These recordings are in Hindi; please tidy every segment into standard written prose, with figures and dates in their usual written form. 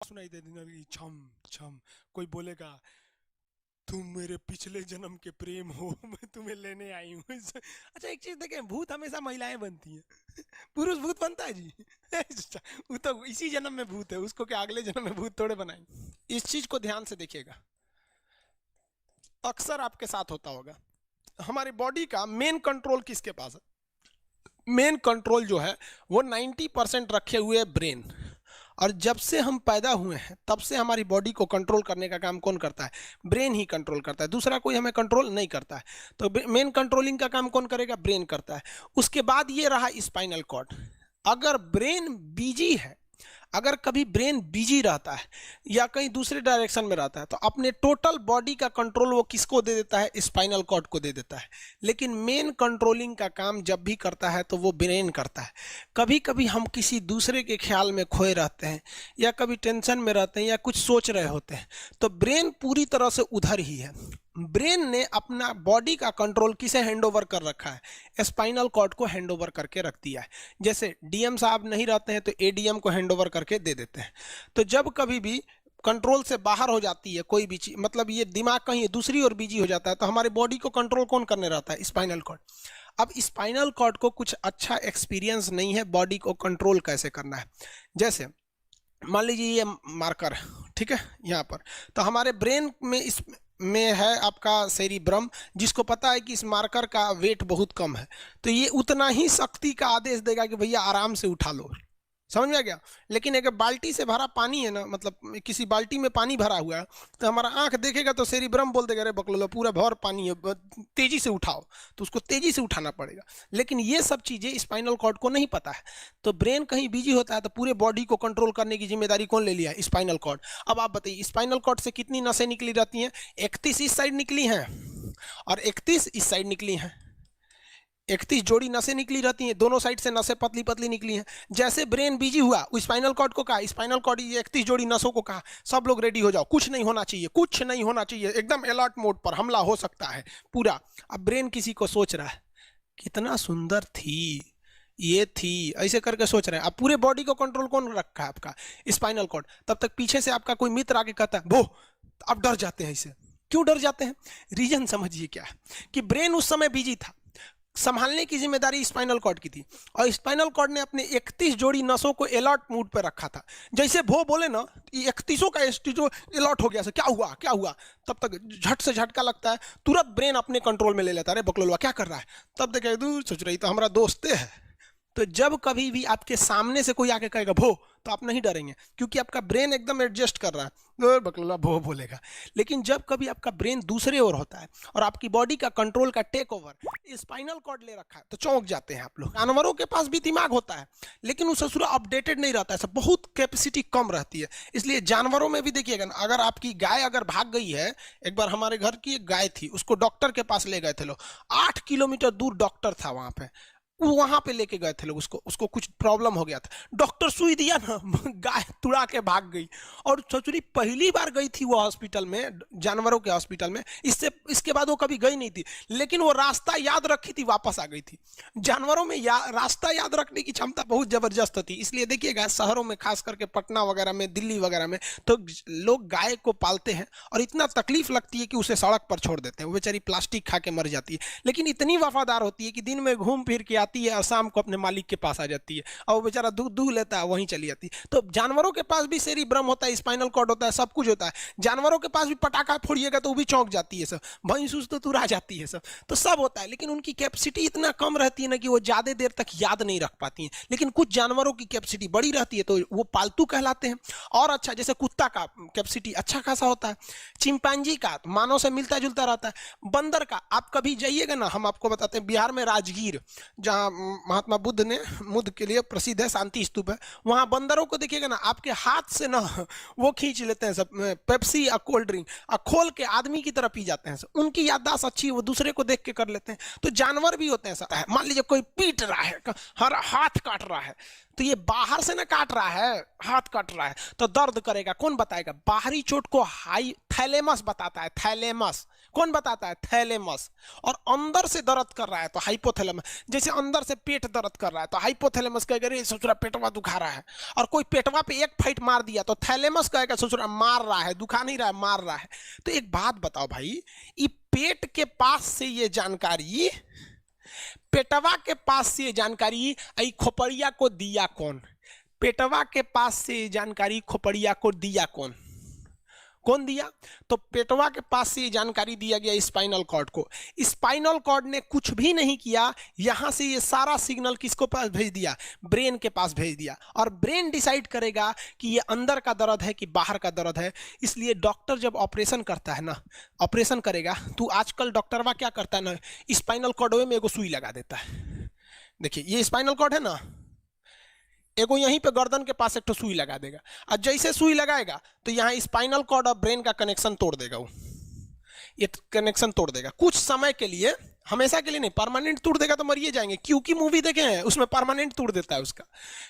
सुनाई दे देना कि छम छम। कोई बोलेगा तुम मेरे पिछले जन्म के प्रेम हो, मैं तुम्हें लेने आई हूँ। अच्छा एक चीज देखें, भूत हमेशा महिलाएं बनती हैं। पुरुष भूत बनता है जी? अच्छा, वो तो इसी जन्म में भूत है, उसको क्या अगले जन्म में भूत थोड़े बनाएंगे। इस चीज को ध्यान से देखिएगा, अक्सर आपके साथ होता होगा। हमारी बॉडी का मेन कंट्रोल किसके पास है? मेन कंट्रोल जो है वो 90% रखे हुए ब्रेन। और जब से हम पैदा हुए हैं तब से हमारी बॉडी को कंट्रोल करने का काम कौन करता है? ब्रेन ही कंट्रोल करता है, दूसरा कोई हमें कंट्रोल नहीं करता है। तो मेन कंट्रोलिंग का काम कौन करेगा? ब्रेन करता है। उसके बाद ये रहा स्पाइनल कॉर्ड। अगर ब्रेन बिजी है, अगर कभी ब्रेन बिजी रहता है या कहीं दूसरे डायरेक्शन में रहता है, तो अपने टोटल बॉडी का कंट्रोल वो किसको दे देता है? स्पाइनल कॉर्ड को दे देता है। लेकिन मेन कंट्रोलिंग का काम जब भी करता है तो वो ब्रेन करता है। कभी कभी हम किसी दूसरे के ख्याल में खोए रहते हैं या कभी टेंशन में रहते हैं या कुछ सोच रहे होते हैं, तो ब्रेन पूरी तरह से उधर ही है। ब्रेन ने अपना बॉडी का कंट्रोल किसे हैंडओवर कर रखा है? स्पाइनल कॉर्ड को हैंडओवर करके रख दिया है। जैसे डीएम साहब नहीं रहते हैं तो एडीएम को हैंडओवर करके दे देते हैं। तो जब कभी भी कंट्रोल से बाहर हो जाती है कोई भी चीज, मतलब ये दिमाग कहीं दूसरी ओर बिजी हो जाता है, तो हमारी बॉडी को कंट्रोल कौन करने रहता है? Spinal cord. अब स्पाइनल कॉर्ड को कुछ अच्छा एक्सपीरियंस नहीं है बॉडी को कंट्रोल कैसे करना है। जैसे मान लीजिए ये मार्कर, ठीक है, यहाँ पर, तो हमारे ब्रेन में इस में है आपका सेरिब्रम, जिसको पता है कि इस मार्कर का वेट बहुत कम है, तो ये उतना ही शक्ति का आदेश देगा कि भैया आराम से उठा लो। समझ में आ गया? लेकिन एक बाल्टी से भरा पानी है ना, मतलब किसी बाल्टी में पानी भरा हुआ है, तो हमारा आंख देखेगा तो सेरिब्रम बोल देगा अरे बकलोला पूरा भर पानी है, तेजी से उठाओ, तो उसको तेजी से उठाना पड़ेगा। लेकिन ये सब चीजें स्पाइनल कॉर्ड को नहीं पता है, तो ब्रेन कहीं बिजी होता है तो पूरे बॉडी को कंट्रोल करने की जिम्मेदारी कौन ले लिया है? Spinal cord. अब आप बताइए स्पाइनल कॉर्ड से कितनी नसें निकली रहती हैं? 31 इस साइड निकली हैं और 31 इस साइड निकली हैं। 31 जोड़ी नसें निकली रहती हैं, दोनों साइड से नसें पतली पतली निकली हैं। जैसे ब्रेन बिजी हुआ, स्पाइनल कॉर्ड को कहा, स्पाइनल कॉर्ड ये 31 जोड़ी नसों को कहा सब लोग रेडी हो जाओ, कुछ नहीं होना चाहिए, कुछ नहीं होना चाहिए, एकदम अलर्ट मोड पर, हमला हो सकता है पूरा। अब ब्रेन किसी को सोच रहा है कितना सुंदर थी ये थी, ऐसे करके सोच रहे हैं। अब पूरे बॉडी को कंट्रोल कौन रखा है? आपका स्पाइनल कॉर्ड। तब तक पीछे से आपका कोई मित्र आके कहता है वो, अब डर जाते हैं। इसे क्यों डर जाते हैं? रीजन समझिए क्या है, कि ब्रेन उस समय बिजी था, संभालने की जिम्मेदारी स्पाइनल कॉर्ड की थी, और स्पाइनल कॉर्ड ने अपने 31 जोड़ी नसों को अलर्ट मूड पर रखा था। जैसे वो बोले ना, 31 का जो अलर्ट हो गया, क्या हुआ क्या हुआ, तब तक झट से झटका लगता है, तुरंत ब्रेन अपने कंट्रोल में ले लेता है, अरे बकलोलवा क्या कर रहा है। तब देखे दूर सोच रही तो हमारा दोस्ते है। तो जब कभी भी आपके सामने से कोई आके कहेगा भो, तो आप नहीं डरेंगे, क्योंकि आपका ब्रेन एकदम एडजस्ट कर रहा है, बकलोला भो बोलेगा। लेकिन जब कभी आपका ब्रेन दूसरे ओर होता है और आपकी बॉडी का कंट्रोल का टेक ओवर स्पाइनल कॉर्ड ले रखा है, तो चौंक जाते हैं आप लोग। जानवरों के पास भी दिमाग होता है, लेकिन वो ससुरा अपडेटेड नहीं रहता है, सब बहुत कैपेसिटी कम रहती है। इसलिए जानवरों में भी देखिएगा ना, अगर आपकी गाय अगर भाग गई है, एक बार हमारे घर की एक गाय थी, उसको डॉक्टर के पास ले गए थे लोग, 8 किलोमीटर दूर डॉक्टर था वहां पे, वहां पे लेके गए थे लोग, उसको उसको कुछ प्रॉब्लम हो गया था, डॉक्टर सुई दिया ना, गाय तुड़ा के भाग गई। और सचुरी पहली बार गई थी वो हॉस्पिटल में, जानवरों के हॉस्पिटल में, इससे इसके बाद वो कभी गई नहीं थी, लेकिन वो रास्ता याद रखी थी, वापस आ गई थी। जानवरों में रास्ता याद रखने की क्षमता बहुत जबरदस्त थी। इसलिए देखिएगा शहरों में, खास करके पटना वगैरह में, दिल्ली वगैरह में, तो लोग गाय को पालते हैं और इतना तकलीफ लगती है कि उसे सड़क पर छोड़ देते हैं, वो बेचारी प्लास्टिक खा के मर जाती है, लेकिन इतनी वफादार होती है कि दिन में घूम फिर के आती है और शाम को अपने मालिक के पास आ जाती है, और वो बेचारा दूध दूह लेता है, वहीं चली जाती है। तो जानवरों के पास भी सेरिब्रम होता है, स्पाइनल कॉर्ड होता है, सब कुछ होता है। जानवरों के पास भी पटाखा फोड़िएगा तो वो भी चौंक जाती है सब, भैंस तो तुरा जाती है सब, तो सब होता है। लेकिन उनकी कैपेसिटी इतना कम रहती है ना कि वो ज्यादा देर तक याद नहीं रख पाती हैं। लेकिन कुछ जानवरों की कैपेसिटी बड़ी रहती है, तो वो पालतू कहलाते हैं। और अच्छा, जैसे कुत्ता का कैपेसिटी अच्छा खासा होता है, चिंपांजी का मानव से मिलता जुलता रहता है, बंदर का आप कभी जाइएगा ना, हम आपको बताते हैं, बिहार में राजगीर, जहाँ महात्मा बुद्ध ने बुद्ध के लिए प्रसिद्ध है, शांति स्तूप है, वहां बंदरों को देखिएगा ना, आपके हाथ से ना वो खींच लेते हैं सब, पेप्सी या कोल्ड ड्रिंक खोल के आदमी की तरह पी जाते हैं सब। उनकी याददाश्त अच्छी है, वो दूसरे को देख के कर लेते हैं। तो जानवर भी होते हैं सब। मान लीजिए कोई पीट रहा है, हर हाथ काट रहा है, तो ये बाहर से ना काट रहा है, हाथ काट रहा है, तो दर्द करेगा, कौन बताएगा? बाहरी चोट को हाई थैलेमस बताता है, थैलेमस। कौन बताता है? थैलेमस। और अंदर से दर्द कर रहा है तो हाइपोथैलेमस। जैसे अंदर से पेट दर्द कर रहा है तो हाइपोथैलेमस कहेगा रे ससुरा पेटवा दुखा रहा है। और कोई पेटवा पे एक फाइट मार दिया तो थैलेमस कहेगा ससुरा मार रहा है, दुखा नहीं रहा है, मार रहा है। तो एक बात बताओ भाई, ये पेट के पास से ये जानकारी, पेटवा के पास से जानकारी आई खोपड़िया को दिया कौन? पेटवा के पास से जानकारी खोपड़िया को दिया कौन? कौन दिया? तो पेटवा के पास से जानकारी दिया गया स्पाइनल कॉर्ड को। स्पाइनल कॉर्ड ने कुछ भी नहीं किया, यहां से ये सारा सिग्नल किसको पास भेज दिया? ब्रेन के पास भेज दिया। और ब्रेन डिसाइड करेगा कि ये अंदर का दर्द है कि बाहर का दर्द है। इसलिए डॉक्टर जब ऑपरेशन करता है ना, ऑपरेशन करेगा तो आजकल डॉक्टरवा क्या करता है ना, स्पाइनल कॉर्ड में एगो सुई लगा देता है। देखिए ये स्पाइनल कॉर्ड है ना, एगो यहीं पे गर्दन के पास एक तो सुई लगा देगा। और जैसे सुई लगाएगा तो यहाँ स्पाइनल कॉर्ड और ब्रेन का कनेक्शन तोड़ देगा। वो ये कनेक्शन तोड़ देगा कुछ समय के लिए, हमेशा के लिए नहीं। परमानेंट तोड़ देगा तो मरिए जाएंगे, क्योंकि मूवी देखे हैं उसमें परमानेंट तोड़ देता है उसका।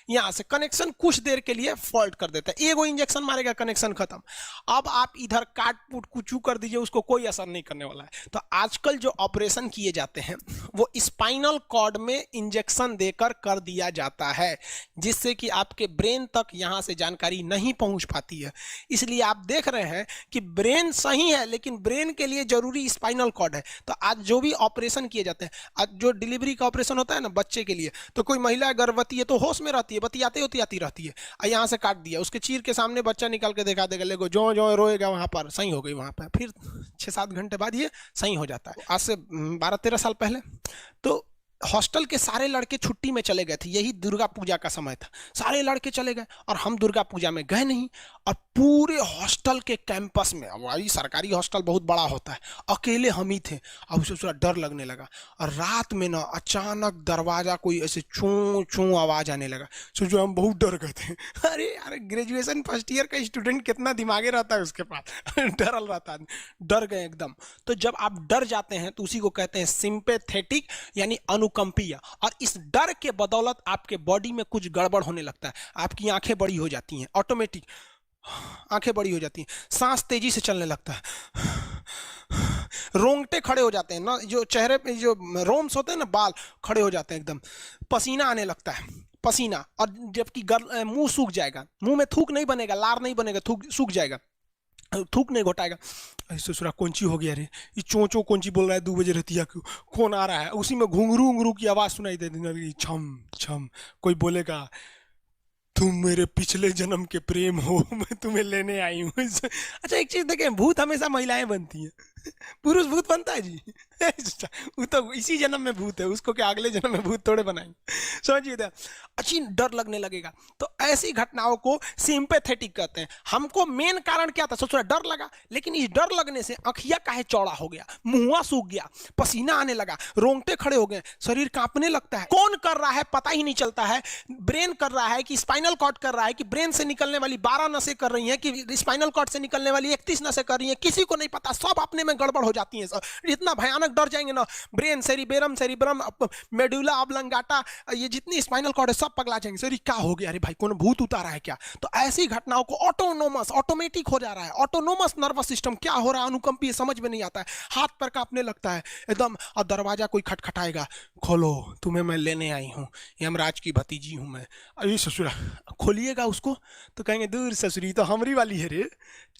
यहां से कनेक्शन कुछ देर के लिए फॉल्ट कर देता है, एगो इंजेक्शन मारेगा, कनेक्शन खत्म। अब आप इधर काट पुट कुचू कर दीजिए, उसको कोई असर नहीं करने वाला है। तो आजकल जो ऑपरेशन किए जाते हैं वो स्पाइनल कॉर्ड में इंजेक्शन देकर कर दिया जाता है, जिससे कि आपके ब्रेन तक यहां से जानकारी नहीं पहुंच पाती है। इसलिए आप देख रहे हैं कि ब्रेन सही है लेकिन ब्रेन के लिए जरूरी स्पाइनल कॉर्ड है। तो आज जो भी ऑपरेशन किए जाते हैं, आज जो डिलीवरी का ऑपरेशन होता है ना बच्चे के लिए, तो कोई महिला गर्भवती है तो होश में रहती है, बतियाते होती रहती है, और यहाँ से काट दिया, उसके चीर के सामने बच्चा निकाल के दिखा देगा, लेगो जो जो रोएगा वहां पर सही हो गई, वहां पर फिर 6-7 घंटे बाद ये सही हो जाता है। आज से 12-13 साल पहले तो हॉस्टल के सारे लड़के छुट्टी में चले गए थे, यही दुर्गा पूजा का समय था, सारे लड़के चले गए और हम दुर्गा पूजा में गए नहीं। और पूरे हॉस्टल के कैंपस में, अब वही सरकारी हॉस्टल बहुत बड़ा होता है, अकेले हम ही थे। अब उसे थोड़ा डर लगने लगा और रात में ना अचानक दरवाजा कोई ऐसे चूं चूं आवाज आने लगा। सोचो हम बहुत डर गए थे। अरे यार ग्रेजुएशन फर्स्ट ईयर का स्टूडेंट कितना दिमागे रहता है उसके पास, डरल रहता है, डर गए एकदम। तो जब आप डर जाते हैं तो उसी को कहते हैं सिंपैथेटिक यानी अनुकंपीय। और इस डर के बदौलत आपके बॉडी में कुछ गड़बड़ होने लगता है, आपकी आंखें बड़ी हो जाती हैं, ऑटोमेटिक आंखें बड़ी हो जाती हैं, सांस तेजी से चलने लगता है, रोंगटे खड़े हो जाते हैं ना, जो चेहरे पे जो रोम्स होते हैं ना, बाल खड़े हो जाते हैं एकदम, पसीना आने लगता है, पसीना। और जबकि मुंह सूख जाएगा, मुंह में थूक नहीं बनेगा, लार नहीं बनेगा, थूक सूख जाएगा, थूक नहीं घोटाएगा। ससुरा कौन ची हो गया रे, ये चोंचो कौन ची बोल रहा है 2 बजे रहती है, कौन आ रहा है? उसी में घुंघरू उंगरू की आवाज सुनाई देती, छम छम, कोई बोलेगा तुम मेरे पिछले जन्म के प्रेम हो, मैं तुम्हें लेने आई हूँ। अच्छा एक चीज देखें, भूत हमेशा महिलाएं बनती हैं, पुरुष भूत बनता है जी? वो तो इसी जन्म में भूत है, उसको क्या अगले जन्म में भूत थोड़े बनाएंगे? समझिए, अच्छी डर लगने लगेगा। तो ऐसी घटनाओं को सिंपैथेटिक कहते हैं। हमको मेन कारण क्या था? सोचा डर लगा, लेकिन इस डर लगने से आँखिया काहे चौड़ा हो गया, मुंह सूख गया, पसीना आने लगा, रोंगटे खड़े हो गए, शरीर कांपने लगता है। कौन कर रहा है पता ही नहीं चलता है। ब्रेन कर रहा है कि स्पाइनल कॉर्ड कर रहा है कि ब्रेन से निकलने वाली 12 नसें कर रही हैं कि स्पाइनल कॉर्ड से निकलने वाली 31 नसें कर रही हैं, किसी को नहीं पता, सब अपने में गड़बड़ हो जाती है। इतना भयानक डर जाएंगे ना, ब्रेन, सेरिब्रम, मेडुला ऑब्लंगाटा, ये जितनी स्पाइनल कॉर्ड है सब पगला जाएंगे। सर क्या हो गया? अरे भाई कौन भूत उतारा है क्या? तो ऐसी घटनाओं को ऑटोनोमस, ऑटोमेटिक हो जा रहा है, ऑटोनोमस नर्वस सिस्टम क्या हो रहा है, अनुकंपीय, समझ में नहीं आता है, हाथ पर कांपने लगता है एकदम। और दरवाजा कोई खटखटाएगा, खोलो तुम्हें मैं लेने आई हूँ, यमराज की भतीजी हूँ मैं। अरे ससुरा, खोलिएगा उसको तो कहेंगे दूर ससुरी तो हमरी वाली है रे।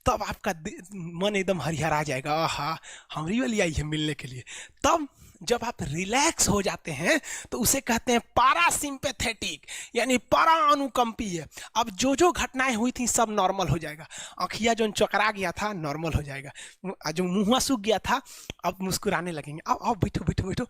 तब आपका मन एकदम हरिहरा जाएगा, आहा हमरी वाली आई है मिलने के लिए। तब जब आप रिलैक्स हो जाते हैं तो उसे कहते हैं पारासिम्पैथेटिक यानी परा अनुकंपीय। अब जो जो घटनाएं हुई थी सब नॉर्मल हो जाएगा, आँखिया जो चकरा गया था नॉर्मल हो जाएगा, जो मुंह सूख गया था अब मुस्कुराने लगेंगे। अब बैठो बैठो बैठो।